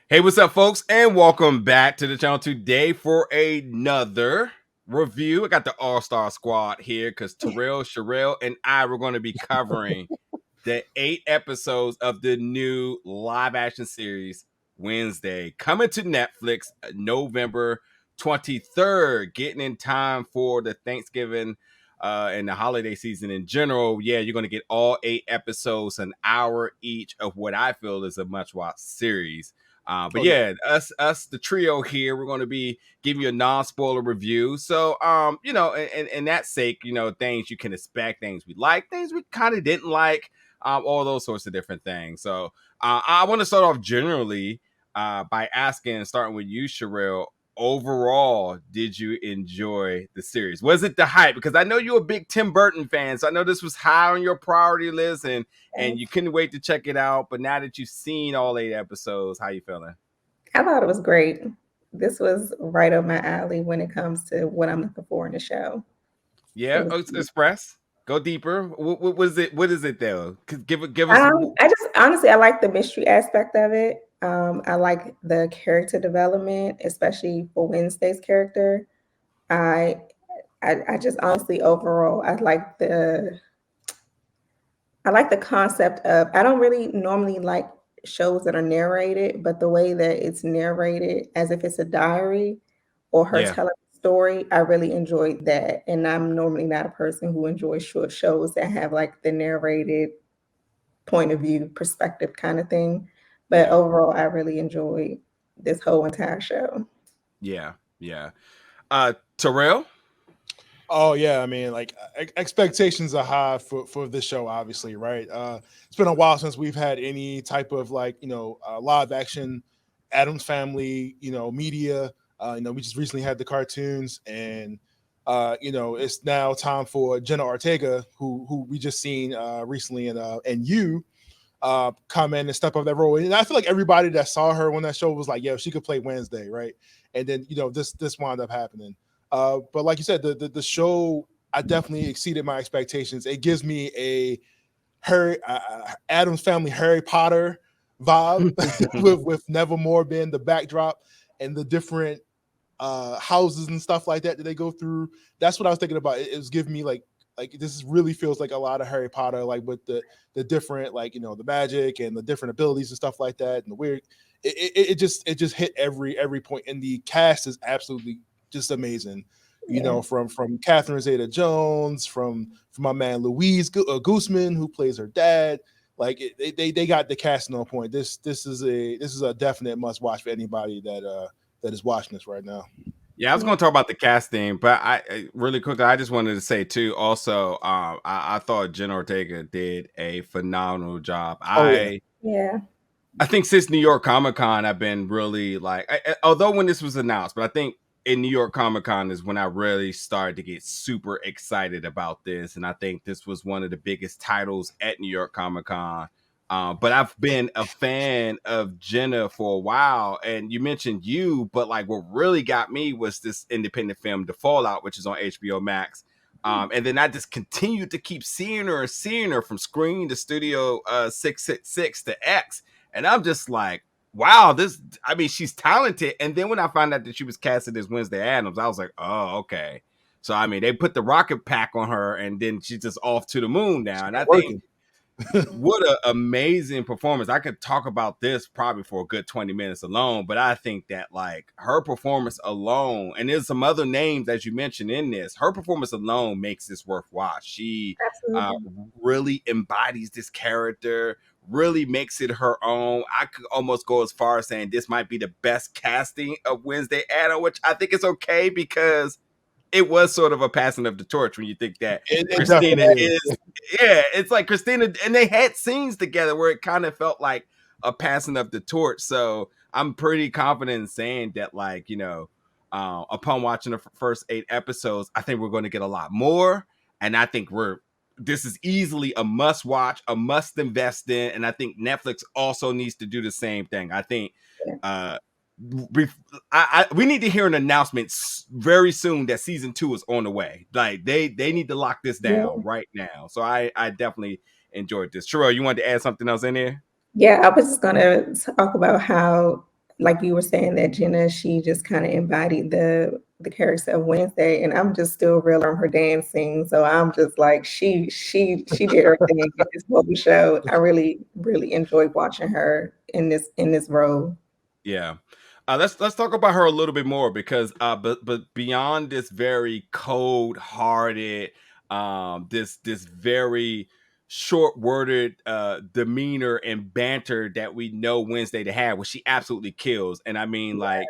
Hey, what's up, folks? And welcome back to the channel today for another review. I got the All-Star Squad here because Terrell, Sherelle, and I were going to be covering the 8 episodes of the new live-action series, Wednesday, coming to Netflix November 23rd, getting in time for the Thanksgiving and the holiday season in general. Yeah, you're going to get all 8 episodes, an hour each of what I feel is a much-watched series. But yeah, us, the trio here, we're going to be giving you a non-spoiler review. So, and that sake, things you can expect, things we like, things we kind of didn't like, all those sorts of different things. So, I want to start off generally by asking, starting with you, Sherelle. Overall, did you enjoy the series? Was it the hype? Because I know you're a big Tim Burton fan, so I know this was high on your priority list, and you couldn't wait to check it out. But now that you've seen all 8 episodes, how you feeling? I thought it was great. This was right up my alley when it comes to what I'm looking for in the show. Yeah, express. Go deeper. What is it? What is it though? Give us. I just honestly I like the mystery aspect of it. I like the character development, especially for Wednesday's character. I I just honestly overall I like the concept of I don't really normally like shows that are narrated, but the way that it's narrated as if it's a diary or her Yeah, telling a story, I really enjoyed that. And I'm normally not a person who enjoys short shows that have like the narrated point of view perspective kind of thing. But yeah, overall, I really enjoyed this whole entire show. yeah. Terrell. Oh yeah, I mean, like expectations are high for this show, obviously, right? It's been a while since we've had any type of live action Adams Family, media. We just recently had the cartoons, and it's now time for Jenna Ortega, who we just seen recently in You, come in and step up that role. And I feel like everybody that saw her when that show was like, "Yo, she could play Wednesday," right? And then this wound up happening. But like you said, the show I definitely exceeded my expectations. It gives me a Harry Adams Family Harry Potter vibe with Nevermore being the backdrop and the different houses and stuff like that they go through. That's what I was thinking about. It was giving me like this really feels like a lot of Harry Potter, like with the different the magic and the different abilities and stuff like that, and the weird. It just hit every point, and the cast is absolutely just amazing. Yeah. From Catherine Zeta-Jones, from my man Louise Guzman, who plays her dad. Like they got the casting on point. This is a definite must watch for anybody that is watching this right now. Yeah, I was going to talk about the casting, but really quickly, I just wanted to say too. Also, I thought Jen Ortega did a phenomenal job. Oh yeah, Yeah. I think since New York Comic Con, I've been really like, although when this was announced, but I think in New York Comic Con is when I really started to get super excited about this. And I think this was one of the biggest titles at New York Comic Con. But I've been a fan of Jenna for a while. And you mentioned You, but like what really got me was this independent film, The Fallout, which is on HBO Max. And then I just continued to keep seeing her and seeing her from Screen to Studio 666 to X. And I'm just like, wow, she's talented. And then when I found out that she was casted as Wednesday Addams, I was like, oh, okay. So, they put the rocket pack on her and then she's just off to the moon now. And I think working. what an amazing performance. I could talk about this probably for a good 20 minutes alone, but I think that like her performance alone, and there's some other names as you mentioned in this, her performance alone makes this worth watch. She Absolutely. really embodies this character, really makes it her own. I could almost go as far as saying this might be the best casting of Wednesday Addams, which I think is okay because it was sort of a passing of the torch when you think that It Christina definitely is, is. yeah, it's like Christina, and they had scenes together where it kind of felt like a passing of the torch. So I'm pretty confident in saying that, like, upon watching the first 8 episodes, I think we're going to get a lot more, and I think this is easily a must watch, a must invest in, and I think Netflix also needs to do the same thing. I think Yeah. uh we need to hear an announcement very soon that season 2 is on the way. Like they need to lock this down Yeah. right now. So I definitely enjoyed this. Sherelle, you wanted to add something else in there? Yeah, I was just gonna talk about how like you were saying that Jenna, she just kind of embodied the character of Wednesday, and I'm just still real on her dancing. So I'm just like she did her thing in this whole show. I really enjoyed watching her in this role. Yeah. Let's talk about her a little bit more because but beyond this very cold hearted, this very short worded demeanor and banter that we know Wednesday to have, which she absolutely kills. And I mean, like,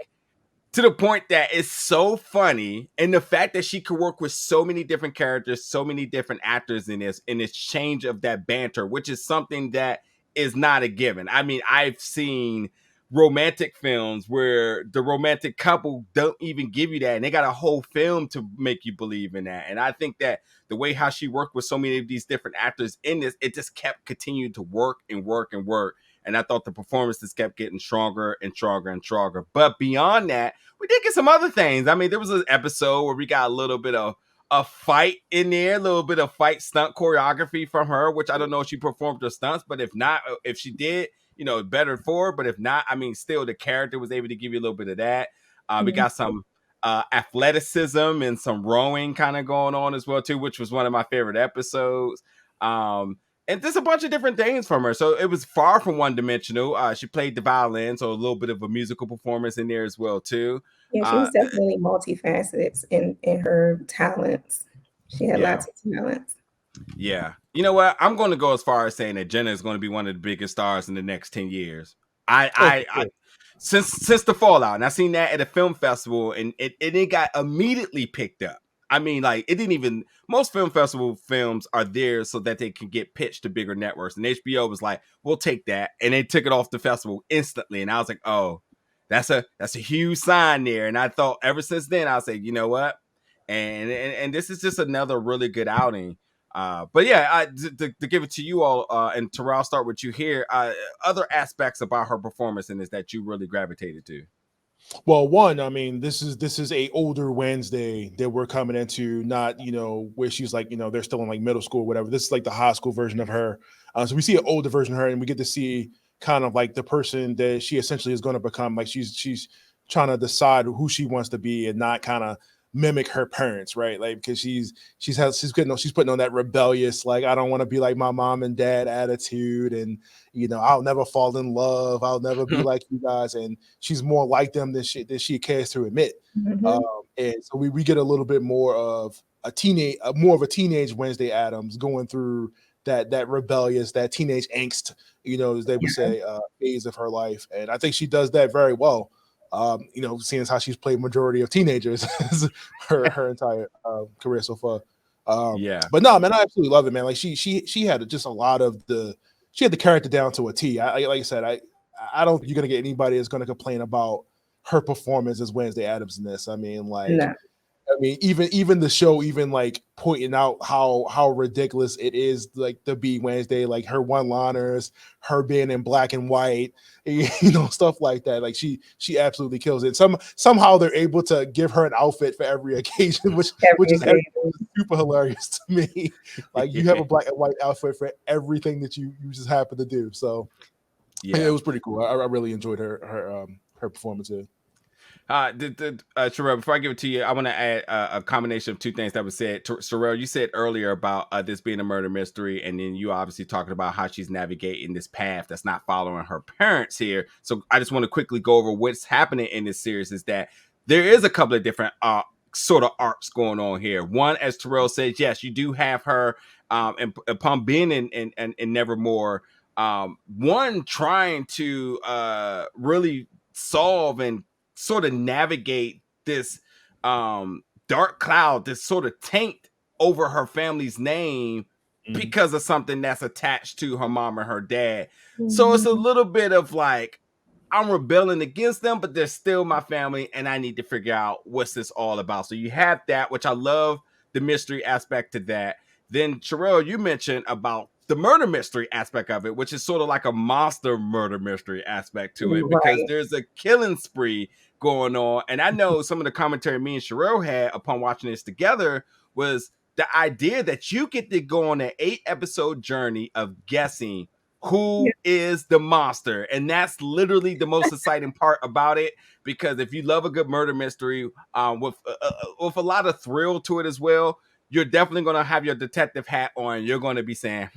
to the point that it's so funny, and the fact that she could work with so many different characters, so many different actors in this change of that banter, which is something that is not a given. I mean, I've seen romantic films where the romantic couple don't even give you that, and they got a whole film to make you believe in that. And I think that the way how she worked with so many of these different actors in this, it just kept continuing to work and work and work. And I thought the performances kept getting stronger and stronger and stronger. But beyond that, we did get some other things. I mean, there was an episode where we got a little bit of a fight in there, a little bit of fight stunt choreography from her, which I don't know if she performed her stunts, but if not, if she did, you know, better for her. But if not, I mean, still the character was able to give you a little bit of that. We Mhm. got some athleticism and some rowing kind of going on as well too, which was one of my favorite episodes. And there's a bunch of different things from her. So it was far from one dimensional. She played the violin, so a little bit of a musical performance in there as well too. Yeah, she Uh, was definitely multifaceted in her talents. She had yeah, lots of talents. yeah. You know what? I'm going to go as far as saying that Jenna is going to be one of the biggest stars in the next 10 years. Oh, for I sure. since the Fallout, and I seen that at a film festival, and it got immediately picked up. I mean, like, it didn't even, most film festival films are there so that they can get pitched to bigger networks. And HBO was like, we'll take that. And they took it off the festival instantly. And I was like, oh, that's a huge sign there. And I thought ever since then, I was like, you know what? And this is just another really good outing. But yeah, to give it to you all, and Terrell, I'll start with you here. Other aspects about her performance in this that you really gravitated to. Well, one, I mean, this is a older Wednesday that we're coming into, not where she's like they're still in like middle school or whatever. This is like the high school version of her. So we see an older version of her, and we get to see kind of like the person that she essentially is going to become. Like she's trying to decide who she wants to be and not kind of mimic her parents, right? Like because she's putting on that rebellious, like, I don't want to be like my mom and dad attitude, and I'll never fall in love, I'll never be like you guys, and she's more like them than she cares to admit. um, Mhm. and so we get a little bit more of more of a teenage Wednesday Addams going through that rebellious, that teenage angst, as they would say, phase of her life, and I think she does that very well. Seeing as how she's played majority of teenagers her entire career so far. Yeah. But no, man, I absolutely love it, man. Like she had just a lot of she had the character down to a T. Like I said, I don't think you're gonna get anybody that's gonna complain about her performance as Wednesday Addams in this. No. I mean, even the show, even like pointing out how ridiculous it is, like to be Wednesday, like her one-liners, her being in black and white, stuff like that. Like she absolutely kills it. Somehow they're able to give her an outfit for every occasion, which Every is day. super hilarious to me. Like you have a black and white outfit for everything that you just happen to do. So it Yeah. was pretty cool. I really enjoyed her performance here. Sherelle, before I give it to you, I want to add a combination of two things that was said. Sherelle, you said earlier about this being a murder mystery, and then you obviously talking about how she's navigating this path that's not following her parents here. So I just want to quickly go over what's happening in this series. Is that there is a couple of different sort of arcs going on here. One, as Terrell says, yes, you do have her, and upon being in Nevermore, one trying to really solve and sort of navigate this dark cloud, this sort of taint over her family's name because of something that's attached to her mom and her dad. So it's a Mhm. little bit of like, I'm rebelling against them, but they're still my family, and I need to figure out what's this all about. So you have that, which I love the mystery aspect to that. Then Sherelle, you mentioned about the murder mystery aspect of it, which is sort of like a monster murder mystery aspect to it, because Right. there's a killing spree going on. And I know some of the commentary me and Sherelle had upon watching this together was the idea that you get to go on an 8-episode journey of guessing Who is the monster? And that's literally the most exciting part about it, because if you love a good murder mystery with a lot of thrill to it as well, you're definitely going to have your detective hat on. You're going to be saying,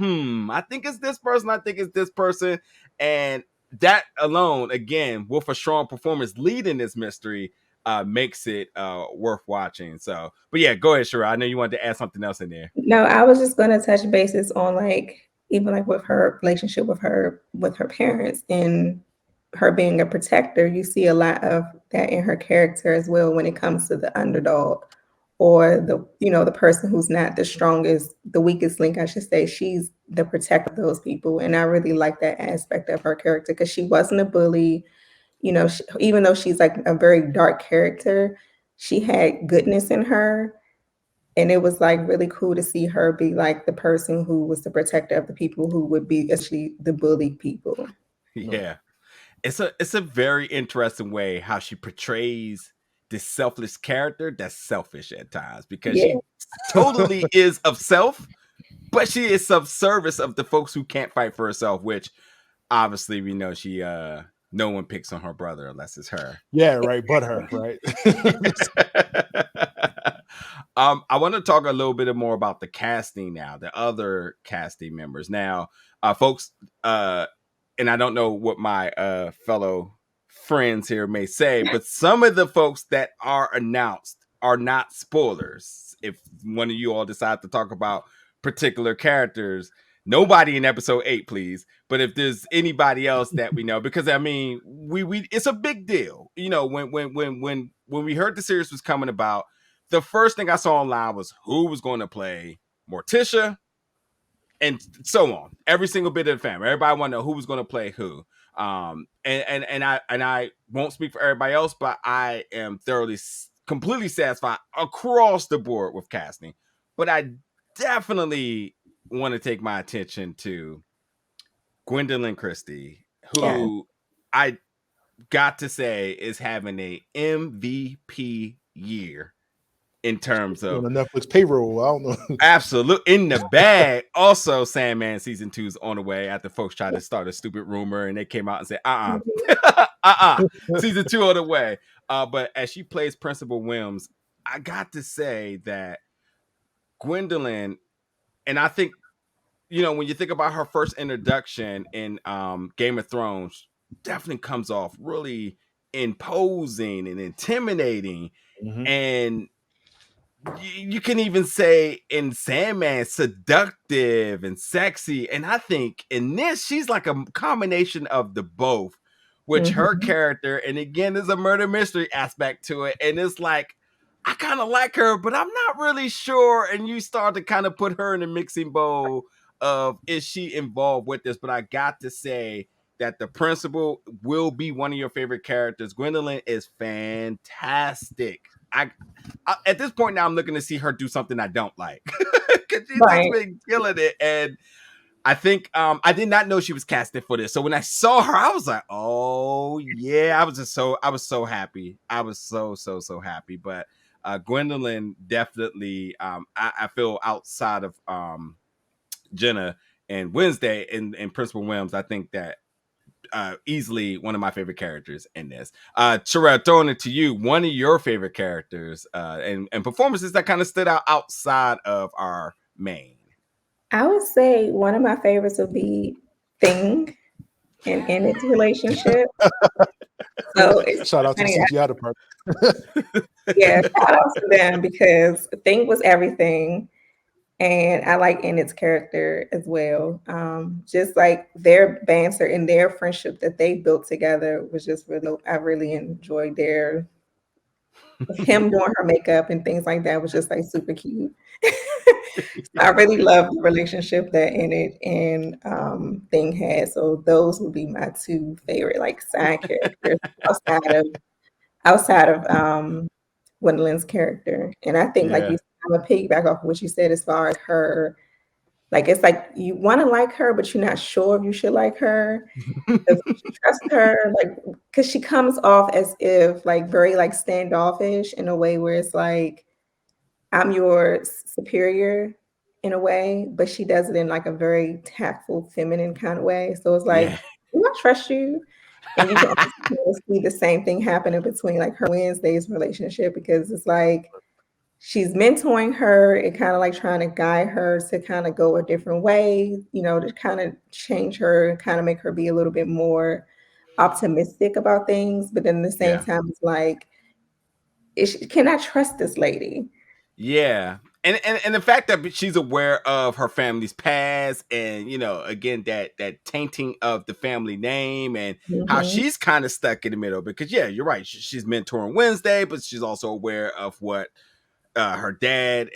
I think it's this person. I think it's this person. And that alone, again, with a strong performance leading this mystery, makes it worth watching. So, but yeah, go ahead, Shira. I know you wanted to add something else in there. No, I was just going to touch bases on like even like with her relationship with her parents and her being a protector. You see a lot of that in her character as well when it comes to the underdog or the person who's not the strongest, the weakest link, I should say. She's the protector of those people, and I really like that aspect of her character because she wasn't a bully. Even though she's like a very dark character, she had goodness in her. And it was like really cool to see her be like the person who was the protector of the people who would be actually the bullied people. Yeah. It's a very interesting way how she portrays this selfless character that's selfish at times, because Yeah. she totally is of self, but she is of service of the folks who can't fight for herself, which obviously we know she no one picks on her brother unless it's her. Yeah, right. But her, right? I want to talk a little bit more about the casting now, the other casting members. Now, folks, and I don't know what my fellow friends here may say, but some of the folks that are announced are not spoilers. If one of you all decide to talk about particular characters, nobody in episode 8, please. But if there's anybody else that we know, because I mean, we it's a big deal. When we heard the series was coming about, the first thing I saw online was who was going to play Morticia, and so on. Every single bit of the family, everybody wanted to know who was going to play who. And I won't speak for everybody else, but I am completely satisfied across the board with casting. But I definitely want to take my attention to Gwendoline Christie, who I got to say is having a MVP year in terms of on the Netflix payroll. I don't know. absolute in the bag. Also, Sandman season 2 is on the way after folks tried to start a stupid rumor and they came out and said, season 2 on the way. But as she plays Principal Williams, I got to say that Gwendoline, and I think, when you think about her first introduction in Game of Thrones, definitely comes off really imposing and intimidating. Mhm. And you can even say in Sandman, seductive and sexy. And I think in this, she's like a combination of the both, which her character, and again, there's a murder mystery aspect to it. And it's like, I kind of like her, but I'm not really sure. And you start to kind of put her in the mixing bowl of, is she involved with this? But I got to say that the principal will be one of your favorite characters. Gwendoline is fantastic. At this point now, I'm looking to see her do something I don't like, because she's just been killing it. And I think I did not know she was casted for this. So when I saw her, I was like, oh yeah, I was so happy. I was so happy. But Gwendoline definitely, I feel outside of Jenna and Wednesday and Principal Williams, I think that easily one of my favorite characters in this. Terrell, throwing it to you, one of your favorite characters and performances that kind of stood out outside of our main. I would say one of my favorites would be Thing and in its relationship. So it's Shout out to funny. the CGI department. Yeah, shout out to them because Thing was everything. And I like Enid's character as well. Just like their banter and their friendship that they built together was just I really enjoyed him doing her makeup and things like that was just like super cute. I really love the relationship that Enid and Thing had. So those would be my two favorite like side characters outside of Gwendolyn's character. And I think like you I'm a piggyback off of what you said as far as her, like it's like you want to like her, but you're not sure if you should like her. If you should trust her, like because she comes off as if like very like standoffish in a way where it's like I'm your superior in a way, but she does it in like a very tactful, feminine kind of way. So it's Yeah. like, do I trust you? And you can also kind of see the same thing happening between like her and Wednesday's relationship, because it's like she's mentoring her and kind of like trying to guide her to kind of go a different way, you know, to kind of change her and kind of make her be a little bit more optimistic about things. But then at the same Yeah. time, it's like, can I trust this lady? Yeah. And the fact that she's aware of her family's past, and again, that tainting of the family name, and how Mhm. she's kind of stuck in the middle, because yeah, you're right, she's mentoring Wednesday, but she's also aware of what her dad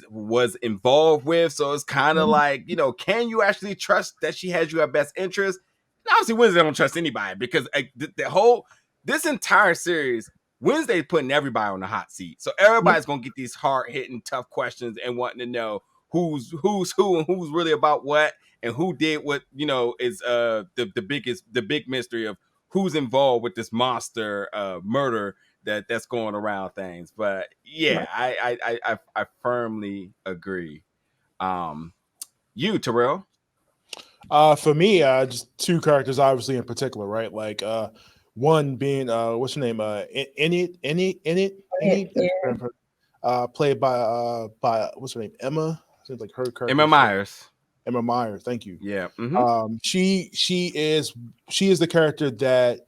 was involved with. So it's kind of Mhm. like, can you actually trust that she has you at best interest? And obviously, Wednesday don't trust anybody, because this entire series, Wednesday's putting everybody on the hot seat. So Yep. everybody's gonna get these hard hitting, tough questions and wanting to know who's who and who's really about what, and who did what. Is the big mystery of who's involved with this monster murder that's going around things. But yeah, Right. I firmly agree. You, Terrell? For me, just two characters, obviously in particular, right? Like, one being what's her name? Enid, Yeah. played by what's her name? Emma. Seems like her character. Emma Myers. Emma Myers. Thank you. Yeah. Mm-hmm. She is the character that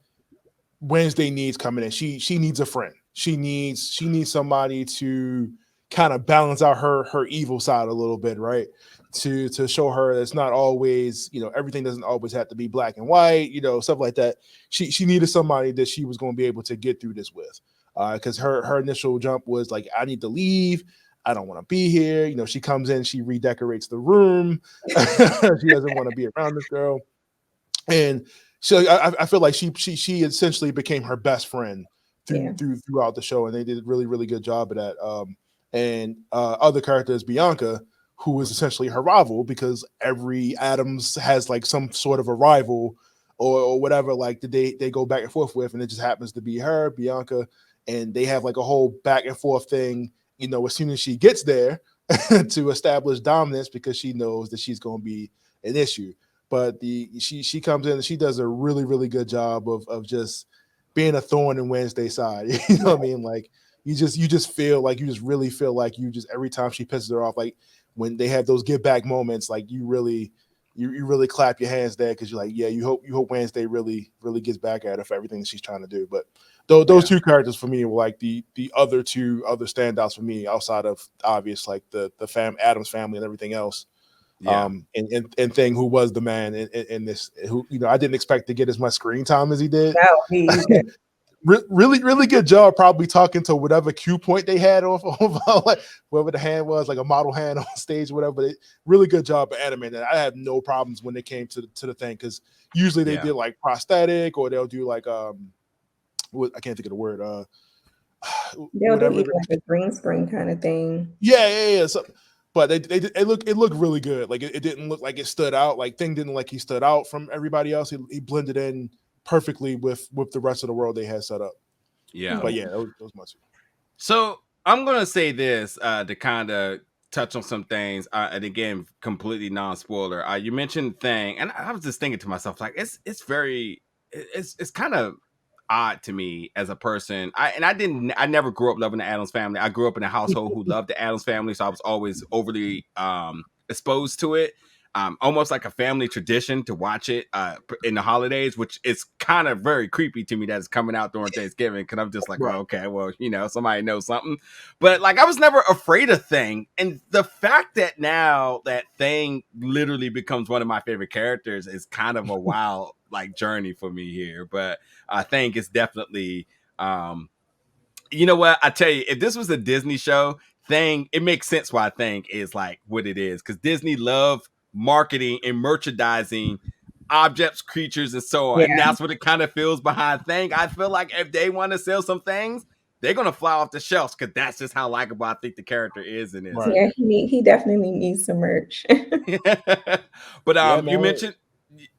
Wednesday needs coming in. She needs a friend. She needs somebody to kind of balance out her evil side a little bit, right? To show her that it's not always, everything doesn't always have to be black and white, stuff like that. She needed somebody that she was going to be able to get through this with. Because her initial jump was like, I need to leave. I don't want to be here. She comes in, she redecorates the room. She doesn't want to be around this girl. And so I feel like she essentially became her best friend Yeah. throughout the show, and they did a really, really good job of that. And other character is Bianca, who is essentially her rival, because every Addams has like some sort of a rival or whatever, like they go back and forth with, and it just happens to be her, Bianca, and they have like a whole back and forth thing, as soon as she gets there to establish dominance, because she knows that she's going to be an issue. But she comes in and she does a really, really good job of just being a thorn in Wednesday's side. You know what I mean? Like you just feel like, you just really feel like you just, every time she pisses her off, like when they have those give back moments, like you really clap your hands there, because you're like, yeah, you hope Wednesday really, really gets back at her for everything that she's trying to do. But those two characters for me were like the other standouts for me, outside of obvious like the Addams family and everything else. Yeah. And Thing, who was the man in this, who I didn't expect to get as much screen time as he did. No, me either. Really, really good job, probably talking to whatever cue point they had off like whoever the hand was, like a model hand on stage, whatever. But really good job of animating. I had no problems when they came to the thing, because usually they did like prosthetic, or they'll do like I can't think of the word. They'll do even like a green screen kind of thing. Yeah. So, but it looked really good. Like it didn't look like it stood out. Like Thing didn't like he stood out from everybody else. He blended in perfectly with the rest of the world they had set up. Yeah. But yeah, that was much. So I'm gonna say this to kind of touch on some things, and again, completely non-spoiler. You mentioned Thing, and I was just thinking to myself, like it's kind of odd to me as a person. I never grew up loving the Addams family. I grew up in a household who loved the Addams family, so I was always overly exposed to it. Almost like a family tradition to watch it in the holidays, which is kind of very creepy to me that it's coming out during Thanksgiving, because I'm just like, Right. oh, okay, well, somebody knows something. But like, I was never afraid of Thing, and the fact that now that Thing literally becomes one of my favorite characters is kind of a wild like journey for me here. But I think it's definitely you know what? I tell you, if this was a Disney show, Thing, it makes sense why Thing is like what it is, because Disney love marketing and merchandising objects, creatures, and so on. Yeah. And that's what it kind of feels behind Thing. I feel like if they want to sell some things, they're gonna fly off the shelves, because that's just how likable I think the character is in this. Right. Yeah, he definitely needs some merch. But Yeah, you man. mentioned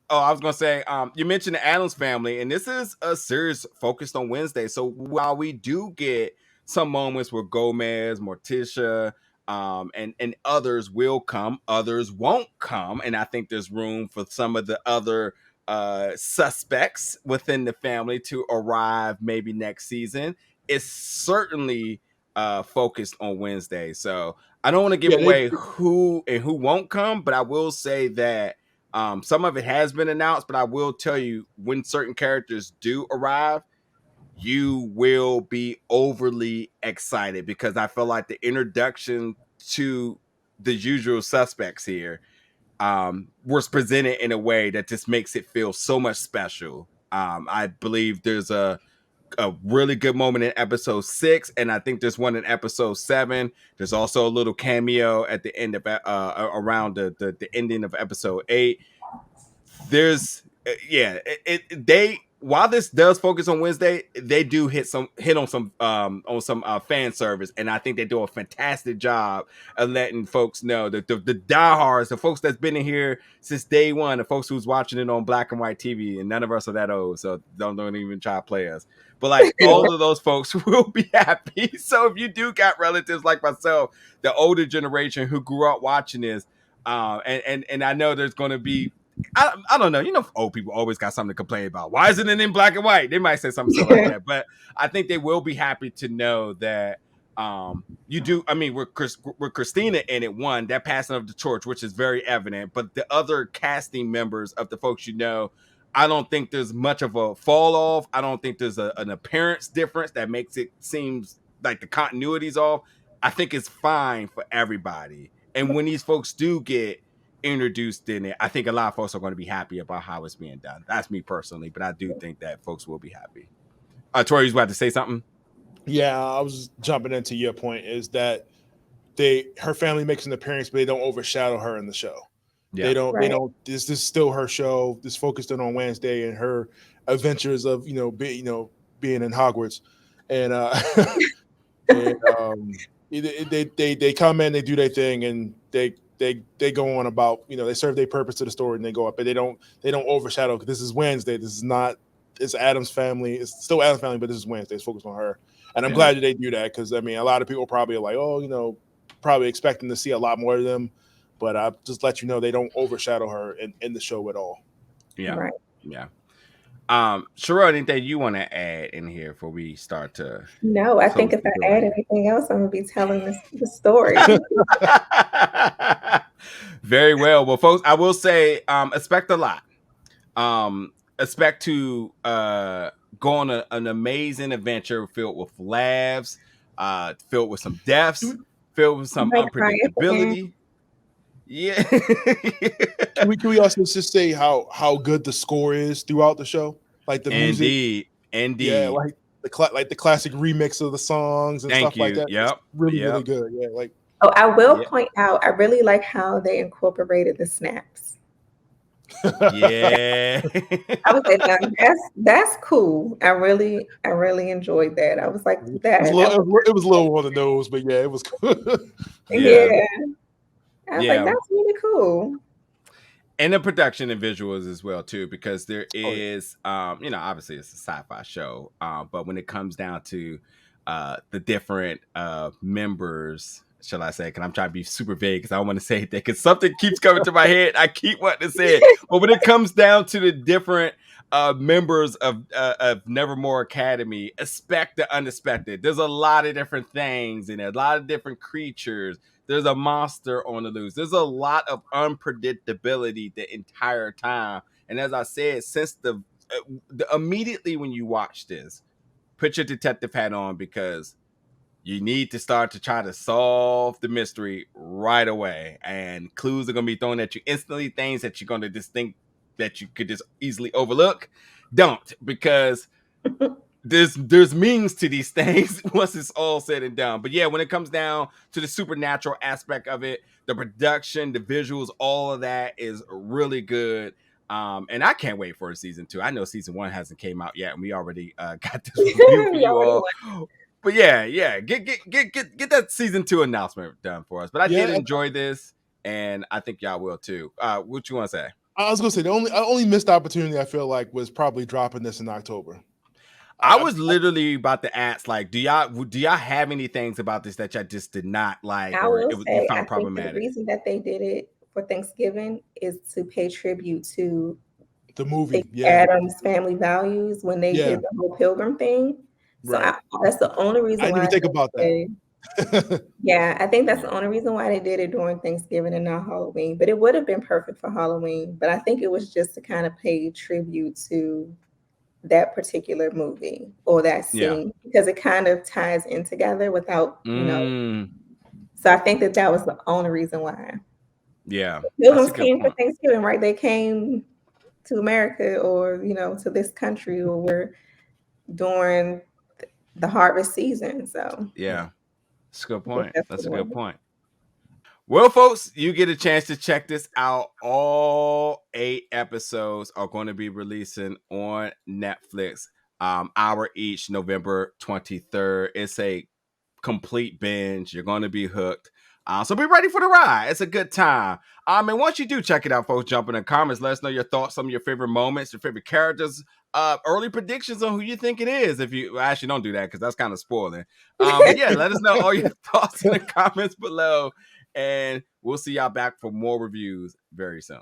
I was gonna say, you mentioned the Addams family, and this is a series focused on Wednesday. So while we do get some moments with Gomez, Morticia, and others will come, others won't come, and I think there's room for some of the other suspects within the family to arrive maybe next season. It's certainly focused on Wednesday, so I don't want to give away who and who won't come, but I will say that some of it has been announced, but I will tell you when certain characters do arrive, you will be overly excited because I feel like the introduction to the usual suspects here was presented in a way that just makes it feel so much special. I believe there's a really good moment in episode 6, and I think there's one in episode 7. There's also a little cameo at the end of around the ending of episode 8. There's they, while this does focus on Wednesday, they do hit on some fan service, and I think they do a fantastic job of letting folks know that the diehards, the folks that's been in here since day one, the folks who's watching it on black and white TV, and none of us are that old, so don't even try to play us. But like all of those folks will be happy. So if you do got relatives like myself, the older generation who grew up watching this, and I know there's going to be, I don't know. You know, old people always got something to complain about. Why isn't it in black and white? They might say something like that, but I think they will be happy to know that you do. I mean, with Christina in it, one, that passing of the torch, which is very evident, but the other casting members of the folks you know, I don't think there's much of a fall off. I don't think there's an appearance difference that makes it seem like the continuity's off. I think it's fine for everybody. And when these folks do get introduced in it, I think a lot of folks are going to be happy about how it's being done. That's me personally, but I do think that folks will be happy. Tori, you was about to say something? Yeah, I was jumping into your point is that her family makes an appearance, but they don't overshadow her in the show. Yeah. They don't. This is still her show. This focused on Wednesday and her adventures of being in Hogwarts, and they come in, they do their thing, and they go on about they serve their purpose to the story and they go up, but they don't overshadow. This is Wednesday. This is not. It's Addams family. It's still Addams family, but this is Wednesday. It's focused on her, and I'm glad that they do that because I mean a lot of people probably are like, probably expecting to see a lot more of them. But I just let you know they don't overshadow her in the show at all. Yeah, right. Yeah. Sherelle, anything you want to add in here before we start to? No, I think if I add anything else, I'm gonna be telling the story. Very well. Well, folks, I will say, expect a lot. Expect to go on an amazing adventure filled with laughs, filled with some deaths, filled with some unpredictability. Yeah. Can we also just say how good the score is throughout the show? Like the music. Indeed. Yeah, like the classic remix of the songs and stuff like that. Yep. It's really good. Yeah, like. Oh, I will point out, I really like how they incorporated the snaps. Yeah. I was like, that's cool. I really enjoyed that. I was like, that. It was a little on the nose, but yeah, it was cool. Yeah. I was like, that's really cool. And the production and visuals as well too, because there is, obviously it's a sci-fi show, but when it comes down to the different members, shall I say? Because I'm trying to be super vague because I don't want to say that because something keeps coming to my head. I keep wanting to say it, but when it comes down to the different members of Nevermore Academy, expect the unexpected. There's a lot of different things in it, a lot of different creatures. There's a monster on the loose. There's a lot of unpredictability the entire time. And as I said, since the immediately when you watch this, put your detective hat on because you need to start to try to solve the mystery right away. And clues are going to be thrown at you instantly, things that you're going to just think that you could just easily overlook. Don't, because there's means to these things once it's all said and done. But yeah, when it comes down to the supernatural aspect of it, the production, the visuals, all of that is really good. And I can't wait for season 2. I know season 1 hasn't came out yet, and we already got this review for you all. But yeah, get that season 2 announcement done for us. But I did enjoy this, and I think y'all will too. What you want to say? I was gonna say the only missed opportunity I feel like was probably dropping this in October. I was literally about to ask, like, do y'all have any things about this that y'all just did not like, I or will you say, I found think the problematic? reason that they did it for Thanksgiving is to pay tribute to The the movie, yeah, Addams family values when they yeah, did the whole Pilgrim thing. So right. that's the only I reason didn't why even I think think about that. yeah, I think that's Yeah. the only reason why they did it during Thanksgiving and not Halloween. But it would have been perfect for Halloween. But I think it was just to kind of pay tribute to that particular movie or that Yeah. scene because it kind of ties in together without, Mm, So I think that that was the only reason why. yeah. That's a Pilgrims good came for point. Thanksgiving, right? They came to America or, to this country or we're during the harvest season. So Yeah. That's a good I think point. that's That's what a it good was. point. Well, folks, you get a chance to check this out. All 8 episodes are going to be releasing on Netflix. Hour each, November 23rd. It's a complete binge. You're going to be hooked. So be ready for the ride. It's a good time. And once you do check it out, folks, jump in the comments. Let us know your thoughts, some of your favorite moments, your favorite characters, early predictions on who you think it is. If you actually don't do that, because that's kind of spoiling. But yeah, let us know all your thoughts in the comments below. And we'll see y'all back for more reviews very soon.